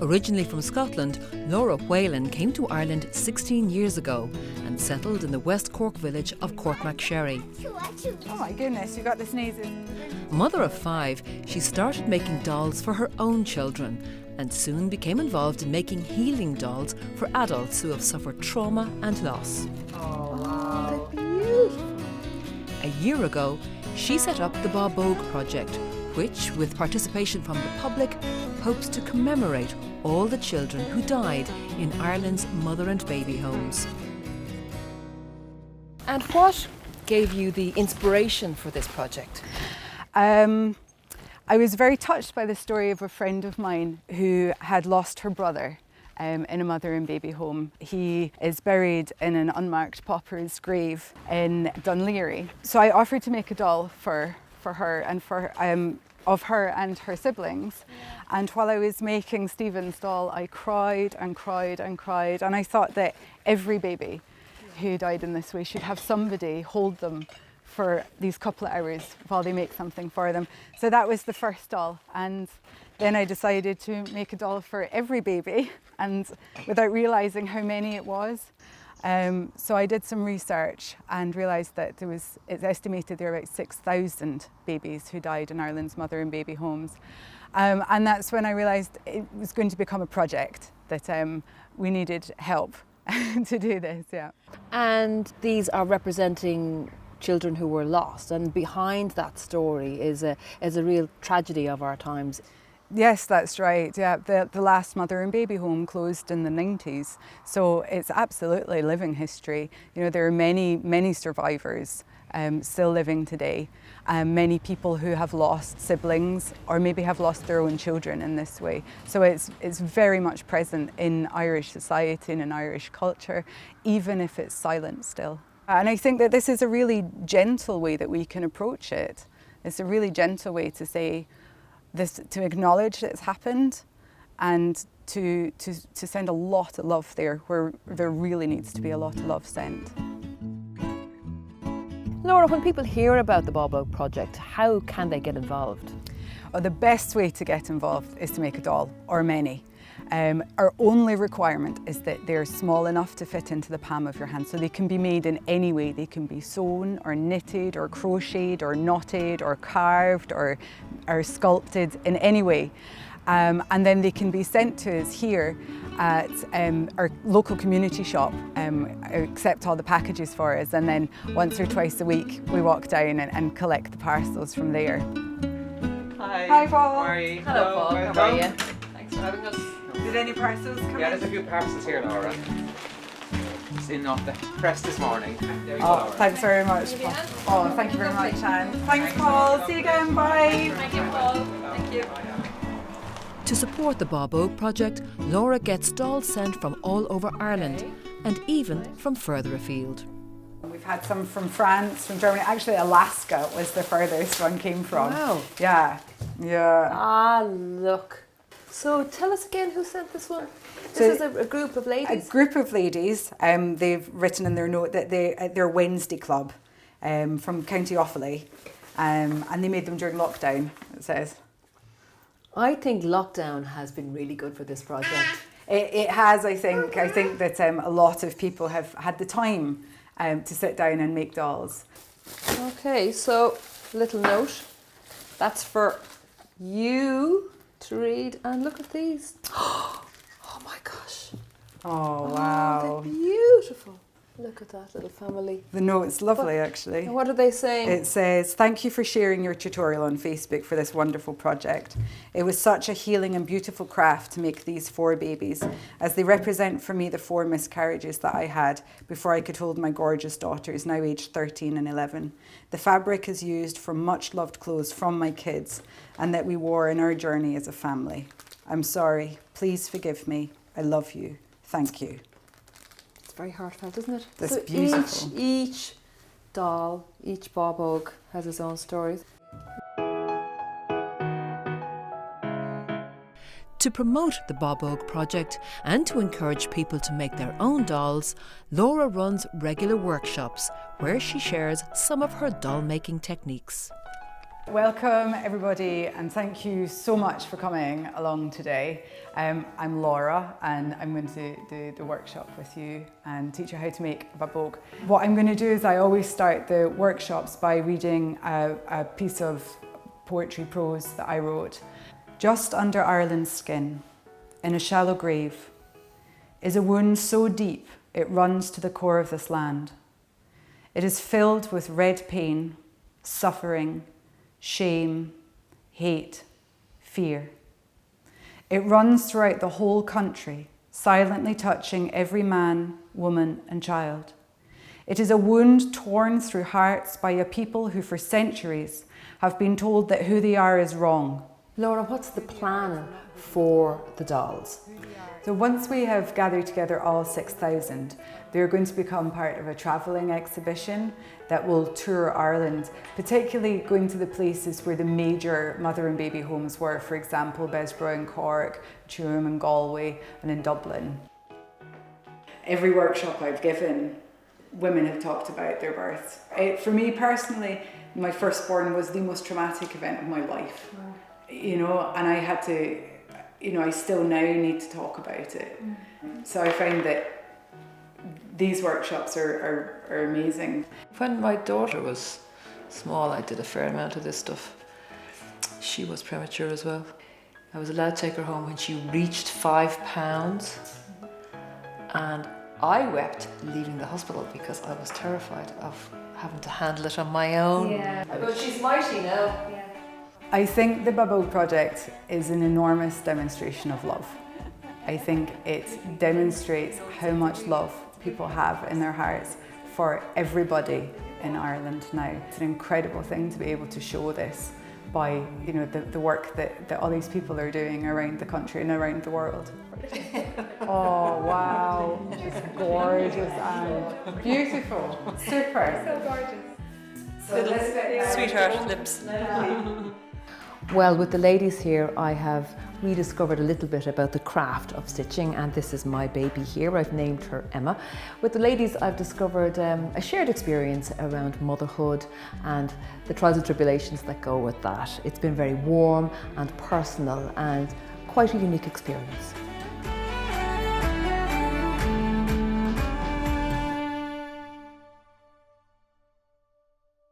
Originally from Scotland, Laura Whalen came to Ireland 16 years ago and settled in the West Cork village of Courtmacsherry. Oh my goodness, you got the sneezes. Mother of 5, she started making dolls for her own children and soon became involved in making healing dolls for adults who have suffered trauma and loss. Oh, wow. They're beautiful. A year ago, she set up the Babog project, which, with participation from the public, hopes to commemorate all the children who died in Ireland's mother and baby homes. And what gave you the inspiration for this project? I was very touched by the story of a friend of mine who had lost her brother in a mother and baby home. He is buried in an unmarked pauper's grave in Dunleary. So I offered to make a doll for her and of her and her siblings. And while I was making Stephen's doll, I cried and cried and cried. And I thought that every baby who died in this way should have somebody hold them for these couple of hours while they make something for them. So that was the first doll. And then I decided to make a doll for every baby, and without realising how many it was. So I did some research and realised that it's estimated there are about 6,000 babies who died in Ireland's mother and baby homes. And that's when I realised it was going to become a project, that we needed help to do this, yeah. And these are representing children who were lost, and behind that story is a real tragedy of our times. Yes, that's right. Yeah, the last mother and baby home closed in the 90s, so it's absolutely living history. You know, there are many survivors still living today. Many people who have lost siblings or maybe have lost their own children in this way. So it's very much present in Irish society and in Irish culture, even if it's silent still. And I think that this is a really gentle way that we can approach it. It's a really gentle way to say this, to acknowledge that it's happened, and to send a lot of love there where there really needs to be a lot of love sent. Laura, when people hear about the Babog project, how can they get involved? Oh, the best way to get involved is to make a doll, or many. Our only requirement is that they're small enough to fit into the palm of your hand, so they can be made in any way. They can be sewn or knitted or crocheted or knotted or carved or sculpted in any way. And then they can be sent to us here at our local community shop, accept all the packages for us, and then once or twice a week we walk down and collect the parcels from there. Hi. Hi, Paul. How are you? Hello, Paul. How are you? Thanks for having us. Did any parcels come in? Yeah, there's a few parcels here, Laura. It's in off the press this morning. There you go, Oh, Laura. thanks very much, Paul. Oh, thank you very much, Anne. Thanks, Paul. See you again. Bye. Thank you, Paul. Thank you. To support the Babog project, Laura gets dolls sent from all over Ireland and even from further afield. We've had some from France, from Germany. Actually, Alaska was the furthest one came from. Wow. Yeah. Ah, look. So tell us again who sent this one. This is a group of ladies. A group of ladies. They've written in their note that they're Wednesday Club from County Offaly, and they made them during lockdown, it says. I think lockdown has been really good for this project. It has, I think. I think that a lot of people have had the time to sit down and make dolls. Okay, so little note. That's for you to read, and look at these. Oh my gosh. Oh, wow. They're beautiful. Look at that little family. The note's lovely, actually. And what are they saying? It says, "Thank you for sharing your tutorial on Facebook for this wonderful project. It was such a healing and beautiful craft to make these 4 babies, as they represent for me the 4 miscarriages that I had before I could hold my gorgeous daughters, now aged 13 and 11. The fabric is used from much loved clothes from my kids and that we wore in our journey as a family. I'm sorry. Please forgive me. I love you. Thank you." Very heartfelt, isn't it? That's so beautiful. Each doll, each Babog has its own story. To promote the Babog project and to encourage people to make their own dolls, Laura runs regular workshops where she shares some of her doll making techniques. Welcome everybody, and thank you so much for coming along today. I'm Laura and I'm going to do the workshop with you and teach you how to make a babog. What I'm going to do is I always start the workshops by reading a piece of poetry prose that I wrote. Just under Ireland's skin, in a shallow grave, is a wound so deep it runs to the core of this land. It is filled with red pain, suffering, shame, hate, fear. It runs throughout the whole country, silently touching every man, woman and child. It is a wound torn through hearts by a people who for centuries have been told that who they are is wrong. Laura, what's the plan for the dolls? So once we have gathered together all 6,000, they're going to become part of a travelling exhibition that will tour Ireland, particularly going to the places where the major mother and baby homes were, for example, Bessborough in Cork, Tuam in Galway and in Dublin. Every workshop I've given, women have talked about their births. For me personally, my firstborn was the most traumatic event of my life. You know, and I had to, you know, I still now need to talk about it. So I find that these workshops are amazing. When my daughter was small, I did a fair amount of this stuff. She was premature as well. I was allowed to take her home when she reached 5 pounds. And I wept leaving the hospital because I was terrified of having to handle it on my own. Yeah. But she's mighty now. Yeah. I think the Babog project is an enormous demonstration of love. I think it demonstrates how much love people have in their hearts for everybody in Ireland now. It's an incredible thing to be able to show this by, you know, the work that all these people are doing around the country and around the world. Oh wow, it's gorgeous and beautiful, super. So gorgeous. So this bit, Sweetheart lips. Well, with the ladies here, I have rediscovered a little bit about the craft of stitching, and this is my baby here. I've named her Emma. With the ladies, I've discovered a shared experience around motherhood and the trials and tribulations that go with that. It's been very warm and personal and quite a unique experience.